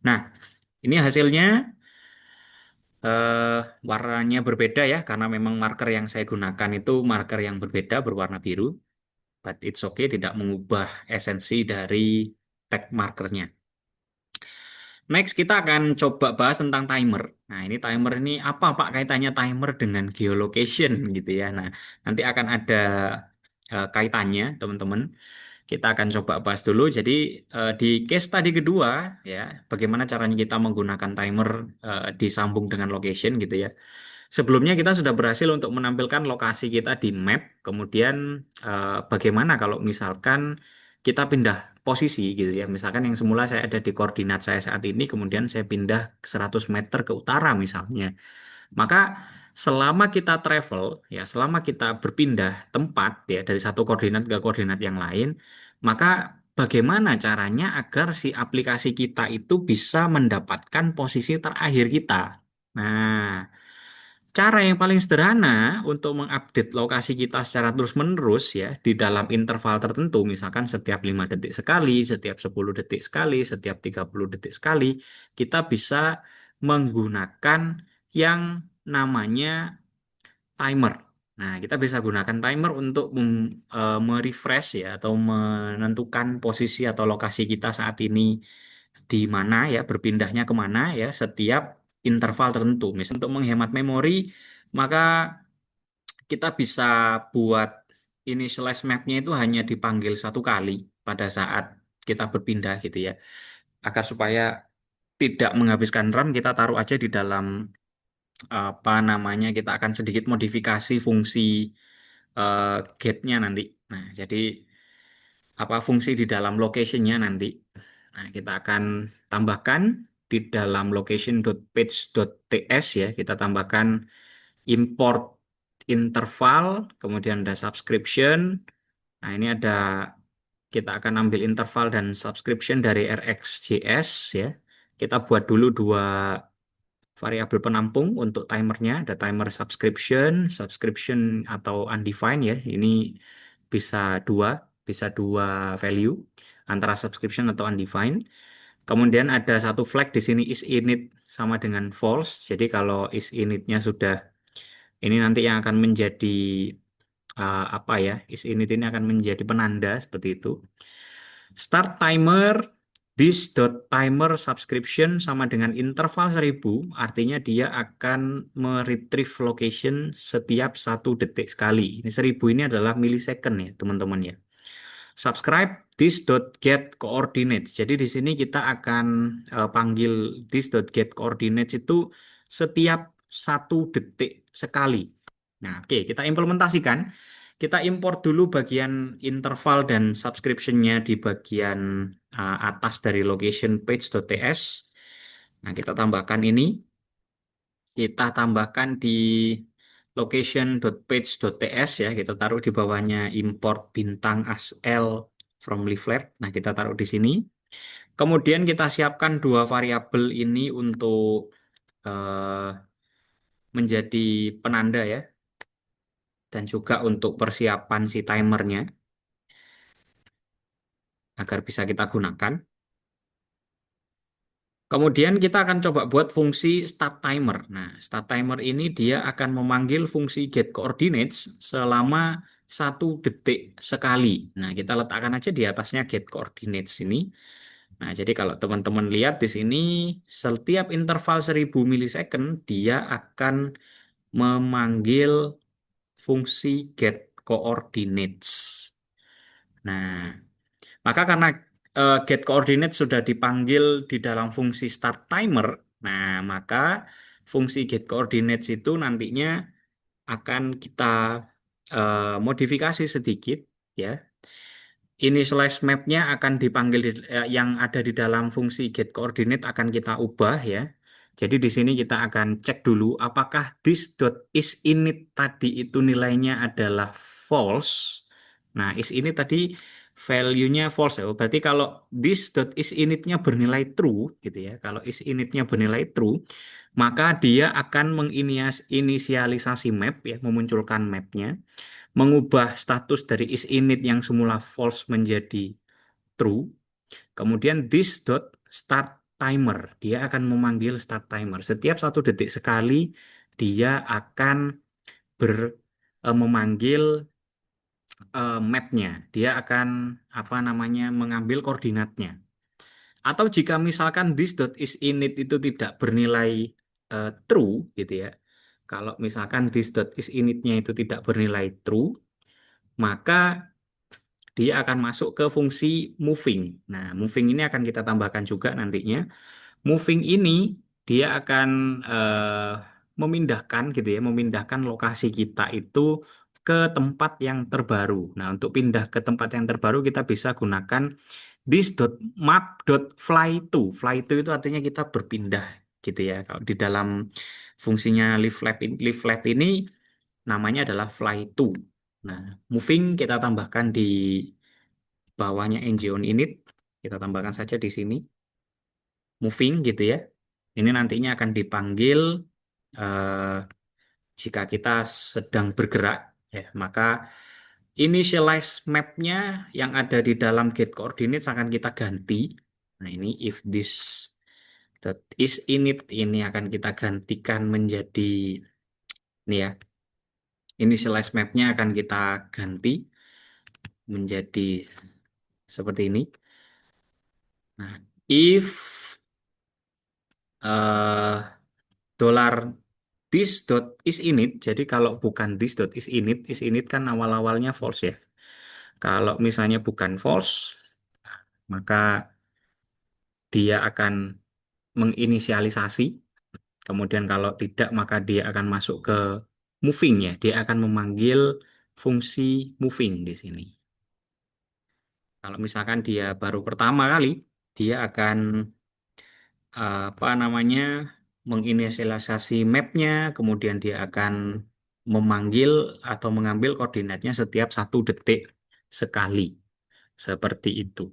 Nah, ini hasilnya eh, warnanya berbeda ya karena memang marker yang saya gunakan itu marker yang berbeda berwarna biru. But it's okay, tidak mengubah esensi dari tag markernya. Next, kita akan coba bahas tentang timer. Nah, ini timer ini apa Pak kaitannya timer dengan geolocation gitu ya. Nah, nanti akan ada kaitannya, teman-teman. Kita akan coba bahas dulu. Jadi, di case tadi kedua, ya, bagaimana caranya kita menggunakan timer disambung dengan location gitu ya. Sebelumnya kita sudah berhasil untuk menampilkan lokasi kita di map. Kemudian bagaimana kalau misalkan kita pindah posisi gitu ya. Misalkan yang semula saya ada di koordinat saya saat ini, kemudian saya pindah 100 meter ke utara misalnya. Maka selama kita travel ya, selama kita berpindah tempat ya dari satu koordinat ke koordinat yang lain, maka bagaimana caranya agar si aplikasi kita itu bisa mendapatkan posisi terakhir kita. Nah, cara yang paling sederhana untuk mengupdate lokasi kita secara terus-menerus ya di dalam interval tertentu, misalkan setiap 5 detik sekali, setiap 10 detik sekali, setiap 30 detik sekali, kita bisa menggunakan yang namanya timer. Nah, kita bisa gunakan timer untuk merefresh ya atau menentukan posisi atau lokasi kita saat ini di mana ya, berpindahnya kemana ya setiap interval tertentu. Misalnya untuk menghemat memori, maka kita bisa buat initialize map-nya itu hanya dipanggil satu kali pada saat kita berpindah gitu ya. Agar supaya tidak menghabiskan RAM, kita taruh aja di dalam apa namanya kita akan sedikit modifikasi fungsi eh, gate-nya nanti. Nah, jadi apa fungsi di dalam location-nya nanti. Nah, kita akan tambahkan di dalam location.page.ts ya, kita tambahkan import interval, kemudian ada subscription. Nah, ini ada kita akan ambil interval dan subscription dari RxJS ya. Kita buat dulu dua variabel penampung untuk timernya, ada timer subscription, subscription atau undefined ya. Ini bisa dua, bisa dua value antara subscription atau undefined. Kemudian ada satu flag di sini is init sama dengan false. Jadi kalau is initnya sudah ini nanti yang akan menjadi apa ya? Is init ini akan menjadi penanda seperti itu. Start timer this dot timer subscription sama dengan interval 1000, artinya dia akan meretrieve location setiap 1 detik sekali. Ini 1000 ini adalah millisecond ya, teman-teman ya. Subscribe this dot get coordinates. Jadi di sini kita akan panggil this dot get coordinates itu setiap 1 detik sekali. Nah, oke, kita implementasikan. Kita import dulu bagian interval dan subscription-nya di bagian atas dari location page.ts. Nah, kita tambahkan ini. Kita tambahkan di location.page.ts ya, kita taruh di bawahnya import bintang asl from leaflet. Nah, kita taruh di sini. Kemudian kita siapkan dua variabel ini untuk eh, menjadi penanda ya, dan juga untuk persiapan si timernya agar bisa kita gunakan. Kemudian kita akan coba buat fungsi start timer. Nah, start timer ini dia akan memanggil fungsi get coordinates selama 1 detik sekali. Nah, kita letakkan aja di atasnya get coordinates ini. Nah, jadi kalau teman-teman lihat di sini, setiap interval 1000 milisecond dia akan memanggil fungsi get coordinates. Nah, maka karena get coordinate sudah dipanggil di dalam fungsi start timer, nah maka fungsi get coordinates itu nantinya akan kita modifikasi sedikit ya. Ini slash mapnya akan dipanggil yang ada di dalam fungsi get coordinate akan kita ubah ya. Jadi di sini kita akan cek dulu apakah this.isInit tadi itu nilainya adalah false. Nah, isInit tadi value-nya false ya. Berarti kalau this.isInit-nya bernilai true gitu ya. Kalau isInit-nya bernilai true, maka dia akan menginisialisasi map ya, memunculkan mapnya, mengubah status dari isInit yang semula false menjadi true. Kemudian this dot start timer, dia akan memanggil start timer. Setiap 1 detik sekali dia akan memanggil mapnya. Dia akan apa namanya mengambil koordinatnya. Atau jika misalkan this.isInit itu tidak bernilai true gitu ya. Kalau misalkan this.isInit-nya itu tidak bernilai true, maka dia akan masuk ke fungsi moving. Nah, moving ini akan kita tambahkan juga nantinya. Moving ini dia akan memindahkan gitu ya, memindahkan lokasi kita itu ke tempat yang terbaru. Nah, untuk pindah ke tempat yang terbaru kita bisa gunakan this.map.fly to. Fly to itu artinya kita berpindah gitu ya. Kalau di dalam fungsinya leaf lab ini namanya adalah fly to. Nah, moving kita tambahkan di bawahnya ng init, kita tambahkan saja di sini moving gitu ya. Ini nantinya akan dipanggil eh, jika kita sedang bergerak ya, maka initialize mapnya yang ada di dalam get coordinates akan kita ganti. Nah, ini if this that is init ini akan kita gantikan menjadi ini ya. Initialize mapnya akan kita ganti menjadi seperti ini. Nah, if dolar this dot is init, jadi kalau bukan this dot is init kan awal-awalnya false ya. Kalau misalnya bukan false, maka dia akan menginisialisasi. Kemudian kalau tidak, maka dia akan masuk ke moving ya. Dia akan memanggil fungsi moving di sini. Kalau misalkan dia baru pertama kali, dia akan apa namanya menginisialisasi mapnya, kemudian dia akan memanggil atau mengambil koordinatnya setiap 1 detik sekali, seperti itu.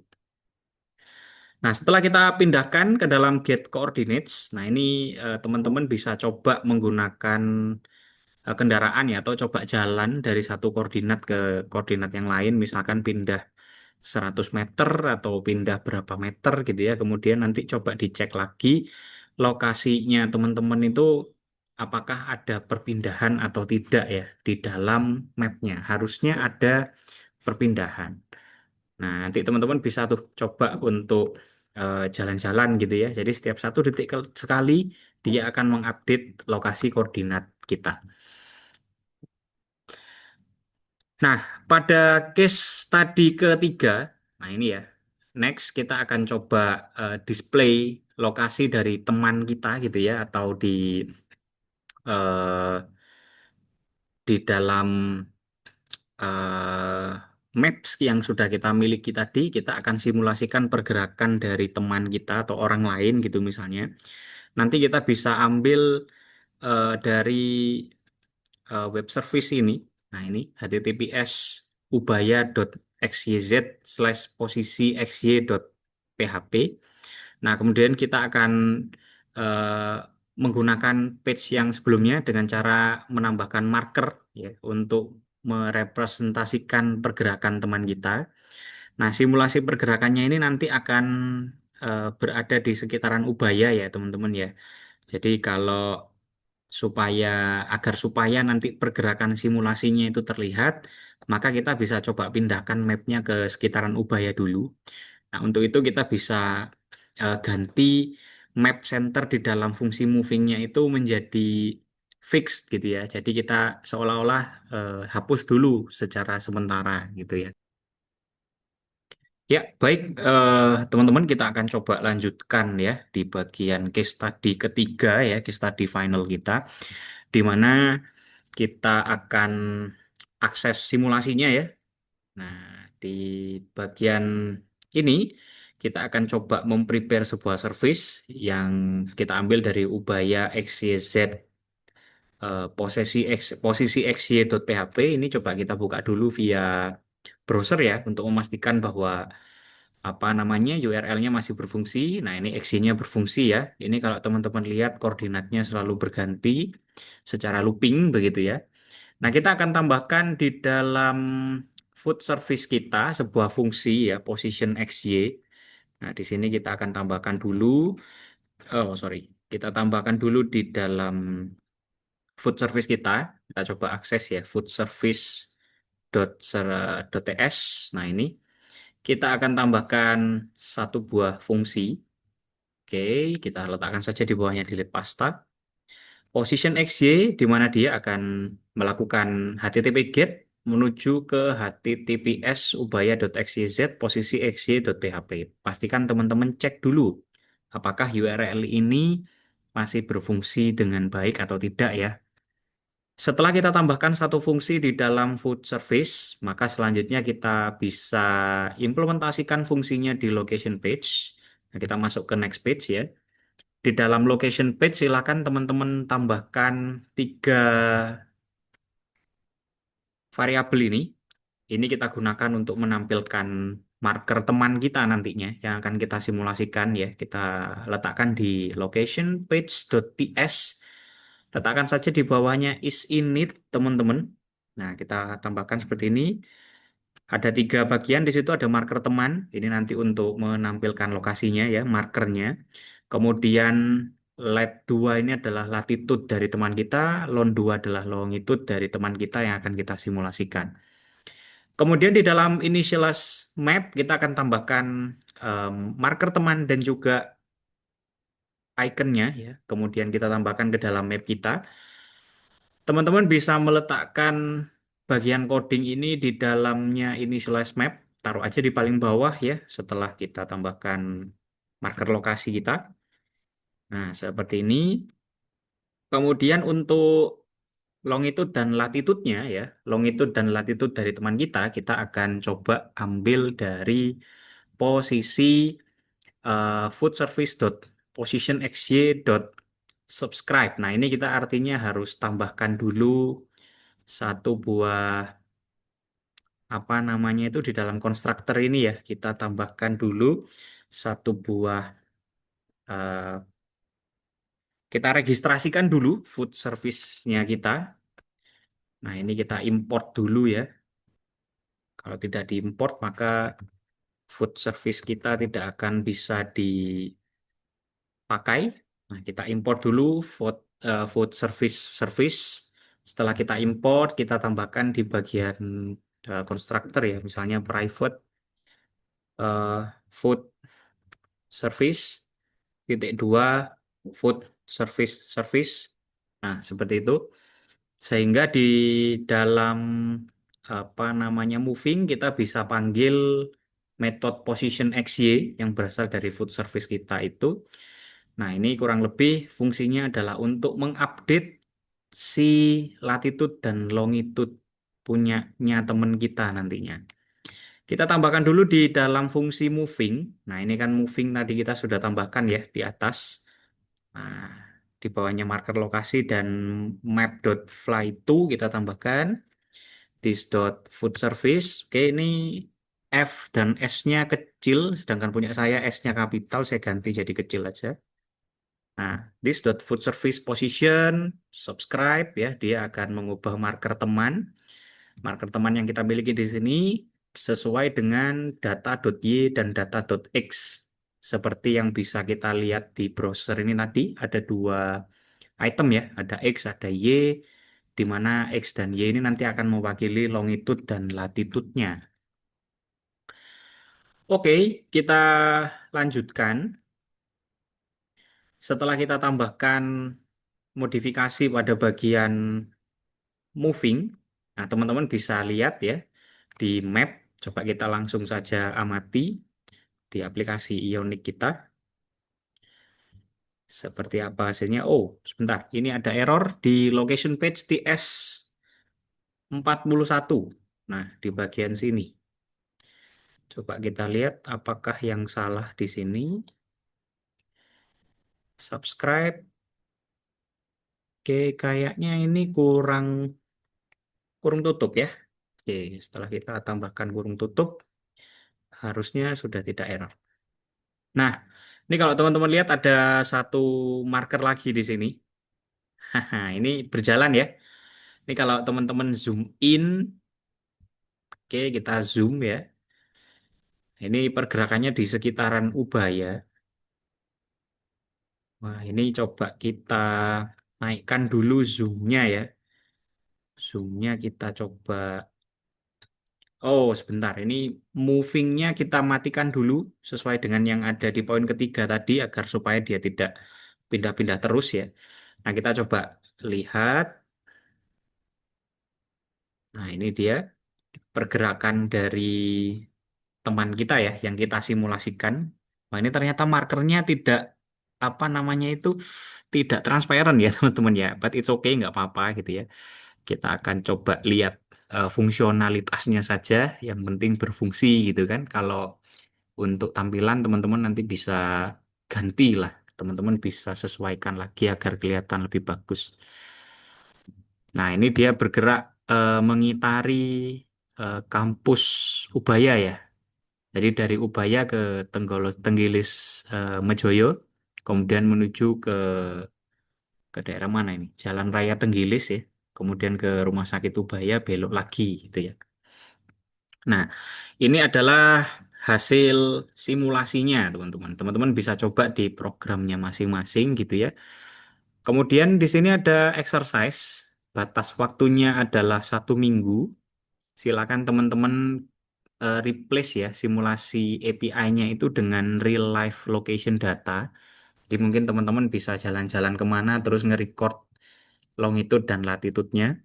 Nah, setelah kita pindahkan ke dalam get coordinates, nah ini teman-teman bisa coba menggunakan kendaraan ya, atau coba jalan dari satu koordinat ke koordinat yang lain, misalkan pindah 100 meter atau pindah berapa meter gitu ya. Kemudian nanti coba dicek lagi lokasinya teman-teman itu apakah ada perpindahan atau tidak ya di dalam mapnya. Harusnya ada perpindahan. Nah, nanti teman-teman bisa tuh coba untuk jalan-jalan gitu ya. Jadi setiap 1 detik sekali dia akan mengupdate lokasi koordinat kita. Nah, pada case tadi ketiga, nah ini ya, next kita akan coba display lokasi dari teman kita gitu ya, atau eh, di dalam eh, maps yang sudah kita miliki tadi, kita akan simulasikan pergerakan dari teman kita atau orang lain gitu misalnya. Nanti kita bisa ambil dari web service ini. Nah, ini https ubaya.xyz/posisi xy.php. Nah, kemudian kita akan eh, menggunakan page yang sebelumnya dengan cara menambahkan marker ya untuk merepresentasikan pergerakan teman kita. Nah, simulasi pergerakannya ini nanti akan berada di sekitaran Ubaya ya, teman-teman ya. Jadi kalau supaya supaya nanti pergerakan simulasinya itu terlihat, maka kita bisa coba pindahkan mapnya ke sekitaran Ubaya dulu. Nah, untuk itu kita bisa ganti map center di dalam fungsi movingnya itu menjadi fixed gitu ya. Jadi kita seolah-olah hapus dulu secara sementara gitu ya. Ya, baik teman-teman kita akan coba lanjutkan ya di bagian case study ketiga ya, case study final kita, di mana kita akan akses simulasinya ya. Nah, di bagian ini kita akan coba memprepare sebuah service yang kita ambil dari Ubaya XYZ posisi xy.php ini coba kita buka dulu via browser ya untuk memastikan bahwa apa namanya URL-nya masih berfungsi. Nah, ini XY-nya berfungsi ya. Ini kalau teman-teman lihat koordinatnya selalu berganti secara looping begitu ya. Nah, kita akan tambahkan di dalam food service kita sebuah fungsi ya, position XY. Nah, di sini kita akan tambahkan dulu, oh sorry, kita tambahkan dulu di dalam food service kita. Kita coba akses ya, food service .ts. Nah, ini kita akan tambahkan satu buah fungsi. Oke, kita letakkan saja di bawahnya delete pasta. Position XY di mana dia akan melakukan HTTP GET menuju ke https ubaya.xyz posisi xy.php. Pastikan teman-teman cek dulu apakah URL ini masih berfungsi dengan baik atau tidak ya. Setelah kita tambahkan satu fungsi di dalam food service, maka selanjutnya kita bisa implementasikan fungsinya di location page. Nah, kita masuk ke next page ya. Di dalam location page silakan teman-teman tambahkan tiga variabel ini. Ini kita gunakan untuk menampilkan marker teman kita nantinya yang akan kita simulasikan ya. Kita letakkan di location page.ts. Letakkan saja di bawahnya is init teman-teman. Nah, kita tambahkan seperti ini. Ada tiga bagian di situ ada marker teman. Ini nanti untuk menampilkan lokasinya ya, markernya. Kemudian lat 2 ini adalah latitude dari teman kita, lon 2 adalah longitude dari teman kita yang akan kita simulasikan. Kemudian di dalam initialize map kita akan tambahkan marker teman dan juga ikonnya ya. Kemudian kita tambahkan ke dalam map kita. Teman-teman bisa meletakkan bagian coding ini di dalamnya initialize map. Taruh aja di paling bawah ya setelah kita tambahkan marker lokasi kita. Nah, seperti ini. Kemudian untuk longitude dan latitude-nya ya, longitude dan latitude dari teman kita akan coba ambil dari posisi food service dot position xy dot subscribe. Nah, ini kita artinya harus tambahkan dulu satu buah apa namanya itu di dalam konstruktor ini ya. Kita tambahkan dulu satu buah kita registrasikan dulu food service-nya kita. Nah, ini kita import dulu ya. Kalau tidak diimport, maka food service kita tidak akan bisa dipakai. Nah, kita import dulu food service service. Setelah kita import, kita tambahkan di bagian constructor ya, misalnya private food service titik dua food service service. Nah, seperti itu. Sehingga di dalam apa namanya moving kita bisa panggil metode position XY yang berasal dari food service kita itu. Nah, ini kurang lebih fungsinya adalah untuk mengupdate si latitude dan longitude punyanya teman kita nantinya. Kita tambahkan dulu di dalam fungsi moving. Nah, ini kan moving tadi kita sudah tambahkan ya di atas. Nah, Di bawahnya marker lokasi dan map.fly to kita tambahkan this.foodservice. Oke, ini F dan S-nya kecil, sedangkan punya saya S-nya kapital, saya ganti jadi kecil aja. Nah, this.foodservice position, subscribe ya, dia akan mengubah marker teman. Marker teman yang kita miliki di sini sesuai dengan data.y dan data.x. Seperti yang bisa kita lihat di browser ini tadi, ada dua item ya, ada X, ada Y, di mana X dan Y ini nanti akan mewakili longitude dan latitude-nya. Oke, kita lanjutkan. Setelah kita tambahkan modifikasi pada bagian moving, nah teman-teman bisa lihat ya di map. Coba kita langsung saja amati di aplikasi Ionic kita. Seperti apa hasilnya? Oh, sebentar. Ini ada error di location page TS41. Nah, di bagian sini. Coba kita lihat apakah yang salah di sini. Subscribe. Oke, kayaknya ini kurang kurung tutup ya. Oke, setelah kita tambahkan kurung tutup, harusnya sudah tidak error. Nah, ini kalau teman-teman lihat ada satu marker lagi di sini. Haha, ini berjalan ya. Ini kalau teman-teman zoom in, oke kita zoom ya. Ini pergerakannya di sekitaran Ubaya. Wah, ini coba kita naikkan dulu zoomnya ya. Zoomnya kita coba. Oh, sebentar. Ini movingnya kita matikan dulu sesuai dengan yang ada di poin ketiga tadi agar supaya dia tidak pindah-pindah terus ya. Nah, kita coba lihat. Nah, ini dia pergerakan dari teman kita ya yang kita simulasikan. Nah, ini ternyata markernya tidak apa namanya itu tidak transparan ya teman-teman ya. But it's okay, nggak apa-apa gitu ya. Kita akan coba lihat fungsionalitasnya saja. Yang penting berfungsi gitu kan. Kalau untuk tampilan teman-teman nanti bisa ganti lah. Teman-teman bisa sesuaikan lagi agar kelihatan lebih bagus. Nah, ini dia bergerak mengitari kampus Ubaya ya. Jadi dari Ubaya ke Tenggilis Mejoyo, kemudian menuju ke daerah mana ini? Jalan Raya Tenggilis ya. Kemudian ke Rumah Sakit Ubaya belok lagi gitu ya. Nah, ini adalah hasil simulasinya, teman-teman. Teman-teman bisa coba di programnya masing-masing gitu ya. Kemudian di sini ada exercise, batas waktunya adalah 1 minggu. Silakan teman-teman replace ya simulasi API-nya itu dengan real life location data. Jadi mungkin teman-teman bisa jalan-jalan kemana terus nge-record longitude dan latitude-nya.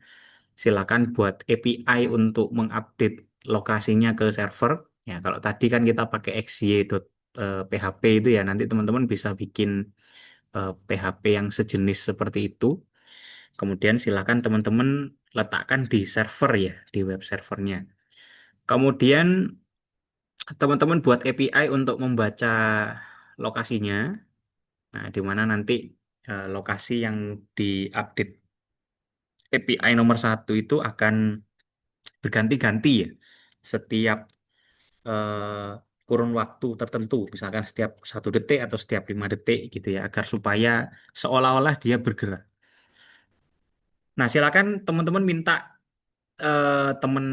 Silakan buat API untuk mengupdate lokasinya ke server. Ya, kalau tadi kan kita pakai xy.php itu ya, nanti teman-teman bisa bikin PHP yang sejenis seperti itu. Kemudian silakan teman-teman letakkan di server ya, di web servernya. Kemudian teman-teman buat API untuk membaca lokasinya. Nah, di mana nanti lokasi yang diupdate API nomor 1 itu akan berganti-ganti ya setiap kurun waktu tertentu, misalkan setiap 1 detik atau setiap 5 detik gitu ya, agar supaya seolah-olah dia bergerak. Nah, silakan teman-teman minta teman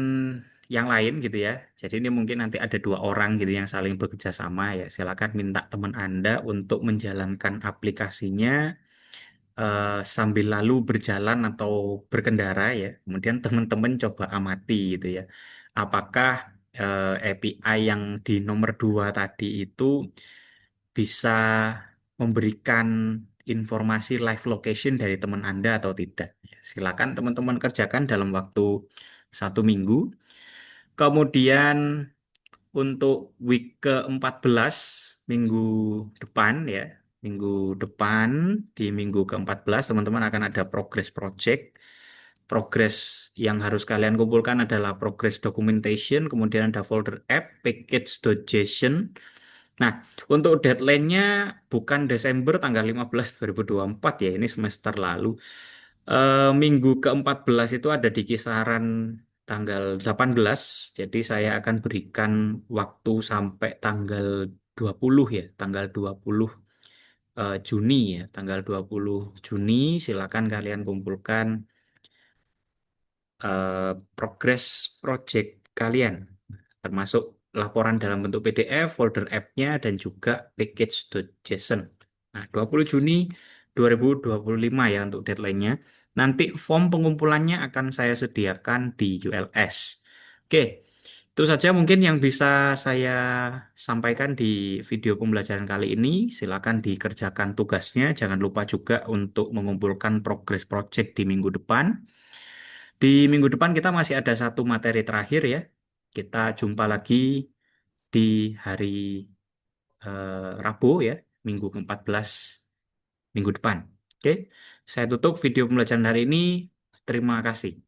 yang lain gitu ya. Jadi ini mungkin nanti ada 2 orang gitu yang saling bekerja sama ya. Silakan minta teman Anda untuk menjalankan aplikasinya sambil lalu berjalan atau berkendara ya. Kemudian teman-teman coba amati gitu ya. Apakah API yang di nomor 2 tadi itu bisa memberikan informasi live location dari teman Anda atau tidak. Silakan teman-teman kerjakan dalam waktu 1 minggu. Kemudian untuk week ke-14 minggu depan ya, minggu depan di minggu ke-14 teman-teman akan ada progress project. Progress yang harus kalian kumpulkan adalah progress documentation, kemudian ada folder app, package.json, Nah, untuk deadline-nya bukan Desember tanggal 15 2024 ya, ini semester lalu. Minggu ke-14 itu ada di kisaran tanggal 18, jadi saya akan berikan waktu sampai tanggal 20 ya, tanggal 20 Juni ya, tanggal 20 Juni silakan kalian kumpulkan progres project kalian, termasuk laporan dalam bentuk PDF, folder app-nya, dan juga package.json. Nah, 20 Juni 2025 ya untuk deadline-nya. Nanti form pengumpulannya akan saya sediakan di ULS. Oke, itu saja mungkin yang bisa saya sampaikan di video pembelajaran kali ini. Silakan dikerjakan tugasnya. Jangan lupa juga untuk mengumpulkan progres project di minggu depan. Di minggu depan kita masih ada satu materi terakhir ya. Kita jumpa lagi di hari Rabu ya, minggu ke-14 minggu depan. Oke, saya tutup video pembelajaran hari ini. Terima kasih.